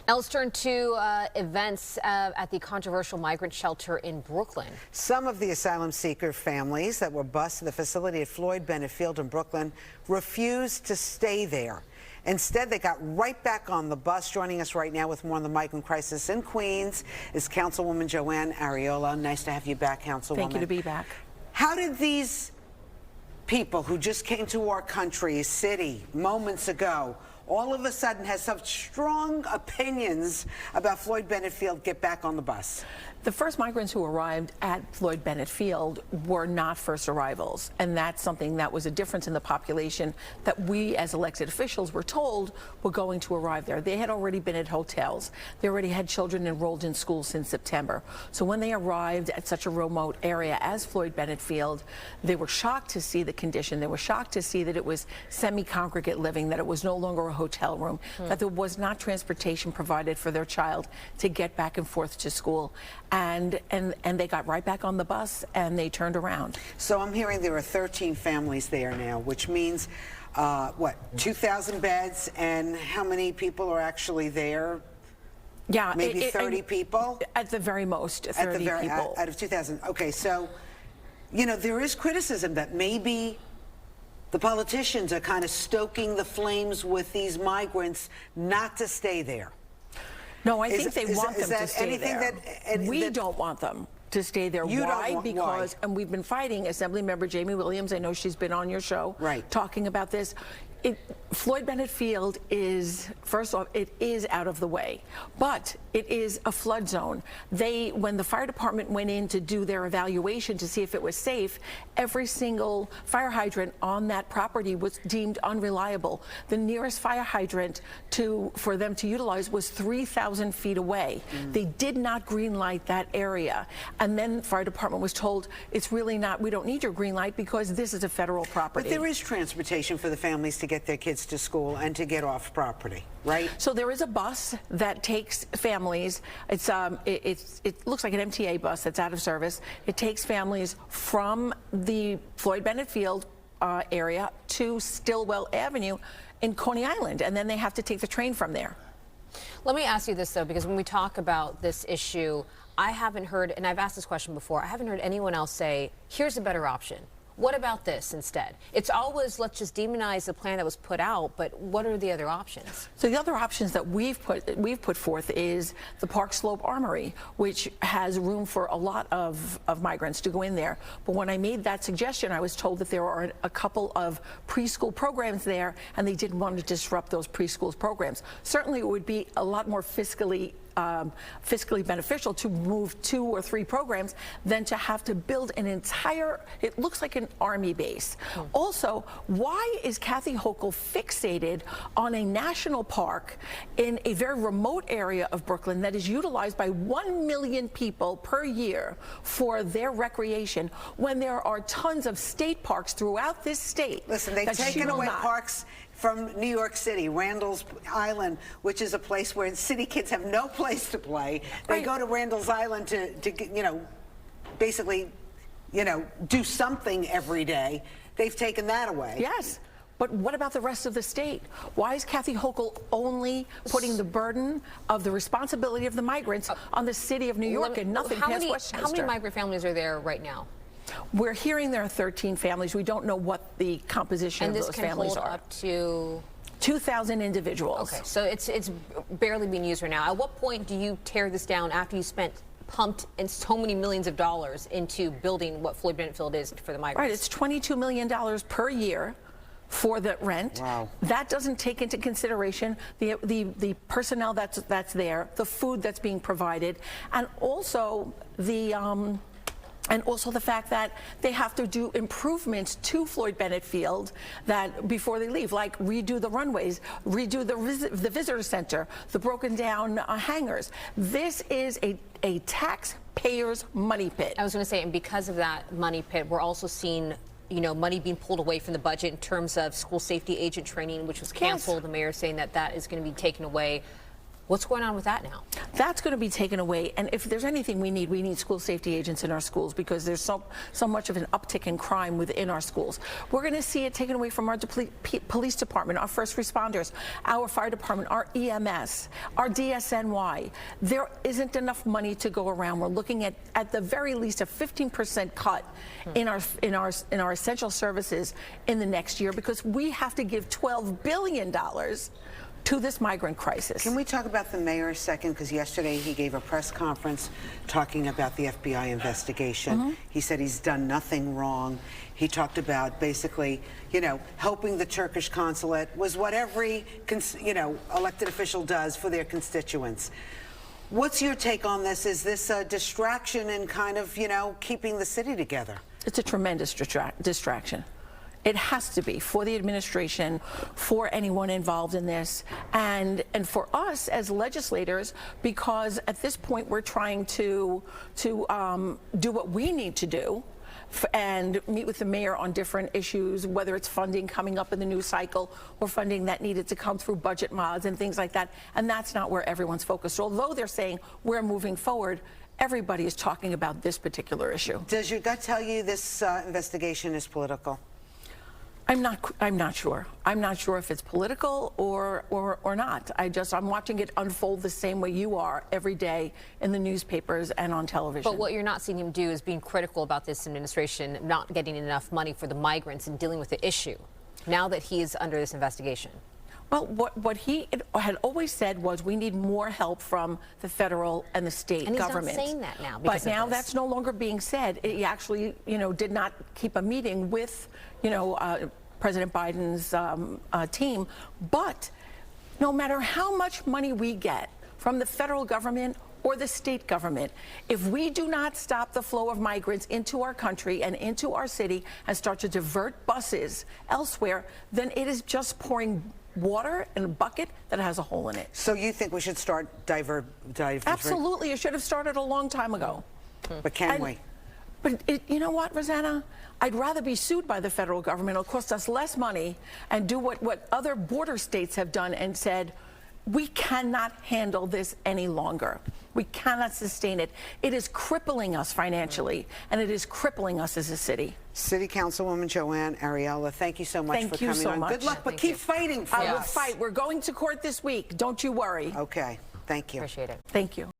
Now let's turn to events at the controversial migrant shelter in Brooklyn. Some of the asylum seeker families that were bused to the facility at Floyd Bennett Field in Brooklyn refused to stay there. Instead, they got right back on the bus. Joining us right now with more on the migrant crisis in Queens is Councilwoman Joann Ariola. Nice to have you back, Councilwoman. Thank you to be back. How did these people who just came to our country, city, moments ago, all of a sudden has such strong opinions about Floyd Bennett Field get back on the bus? The first migrants who arrived at Floyd Bennett Field were not first arrivals, and that's something that was a difference in the population that we as elected officials were told were going to arrive there. They had already been at hotels. They already had children enrolled in school since September. So when they arrived at such a remote area as Floyd Bennett Field, they were shocked to see the condition. They were shocked to see that it was semi-congregate living, that it was no longer a hotel room, that there was not transportation provided for their child to get back and forth to school. And they got right back on the bus and they turned around. So I'm hearing there are 13 families there now, which means, what, 2,000 beds, and how many people are actually there? Yeah, maybe 30 people? At the very most, 30 people. Out of 2,000. Okay, so, you know, there is criticism that maybe the politicians are kind of stoking the flames with these migrants not to stay there. No, I think they want them to stay there. We that don't want them to stay there. Why? Because, and we've been fighting, Assemblymember Jamie Williams, I know she's been on your show talking about this. Floyd Bennett Field is, first off, it is out of the way, but it is a flood zone. When the fire department went in to do their evaluation to see if it was safe, every single fire hydrant on that property was deemed unreliable. The nearest fire hydrant for them to utilize was 3,000 feet away. They did not green light that area. And then the fire department was told, it's really not, we don't need your green light because this is a federal property. But there is transportation for the families to get their kids to school and to get off property, right? So there is a bus that takes families. It looks like an MTA bus that's out of service. It takes families from the Floyd Bennett Field area to Stillwell Avenue in Coney Island, and then they have to take the train from there. Let me ask you this, though, because when we talk about this issue, I haven't heard, and I've asked this question before, I haven't heard anyone else say, here's a better option. What about this instead? It's always, let's just demonize the plan that was put out, but what are the other options? So the other options that we've put forth is the Park Slope Armory, which has room for a lot of migrants to go in there. But when I made that suggestion, I was told that there are a couple of preschool programs there, and they didn't want to disrupt those preschool programs. Certainly it would be a lot more fiscally beneficial to move 2 or 3 programs than to have to build an entire, it looks like an army base. Also, why is Kathy Hochul fixated on a national park in a very remote area of Brooklyn that is utilized by 1 million people per year for their recreation when there are tons of state parks throughout this state? Listen, they've taken away parks from New York City, Randall's Island, which is a place where city kids have no place to play. They go to Randall's Island to you know, basically, you know, do something every day. They've taken that away. Yes. But what about the rest of the state? Why is Kathy Hochul only putting the burden of the responsibility of the migrants on the city of New York and nothing past Westchester? How many migrant families are there right now? We're hearing there are 13 families. We don't know what the composition of those families are. And this can hold up to 2,000 individuals. Okay, so it's barely being used right now. At what point do you tear this down after you pumped in so many millions of dollars into building what Floyd Bennett Field is for the migrants? Right, it's $22 million per year for the rent. Wow. That doesn't take into consideration the personnel that's there, the food that's being provided, and also the fact that they have to do improvements to Floyd Bennett Field that before they leave, like redo the runways, redo the visitor center, the broken down hangars. This is a taxpayer's money pit. I was going to say, and because of that money pit, we're also seeing, you know, money being pulled away from the budget in terms of school safety agent training, which was canceled. The mayor saying that that is going to be taken away. What's going on with that now? That's going to be taken away, and if there's anything we need school safety agents in our schools, because there's so much of an uptick in crime within our schools. We're going to see it taken away from our police department, our first responders, our fire department, our EMS, our DSNY. There isn't enough money to go around. We're looking at the very least a 15% cut in our essential services in the next year, because we have to give $12 billion to this migrant crisis. Can we talk about the mayor a second? Because yesterday he gave a press conference talking about the FBI investigation. He said he's done nothing wrong. He talked about basically, helping the Turkish consulate was what every, elected official does for their constituents. What's your take on this? Is this a distraction in kind of, keeping the city together? It's a tremendous distraction. It has to be for the administration, for anyone involved in this, and for us as legislators, because at this point we're trying to do what we need to do and meet with the mayor on different issues, whether it's funding coming up in the new cycle or funding that needed to come through budget mods and things like that. And that's not where everyone's focused. Although they're saying we're moving forward, everybody is talking about this particular issue. Does your gut tell you this investigation is political? I'm not sure. I'm not sure if it's political or not. I'm watching it unfold the same way you are every day in the newspapers and on television. But what you're not seeing him do is being critical about this administration not getting enough money for the migrants and dealing with the issue now that he is under this investigation. Well, what he had always said was we need more help from the federal and the state government. And he's not saying that now. But now that's no longer being said. He actually, did not keep a meeting with, President Biden's team. But no matter how much money we get from the federal government or the state government, if we do not stop the flow of migrants into our country and into our city and start to divert buses elsewhere, then it is just pouring water in a bucket that has a hole in it. So you think we should start divert? Absolutely. It should have started a long time ago. But can we? But you know what, Rosanna? I'd rather be sued by the federal government. It'll cost us less money and do what other border states have done and said, we cannot handle this any longer. We cannot sustain it. It is crippling us financially, and it is crippling us as a city. City Councilwoman Joann, Ariola, thank you so much for coming on. Good luck, but keep fighting for us. I will fight. We're going to court this week. Don't you worry. Okay. Thank you. Appreciate it. Thank you.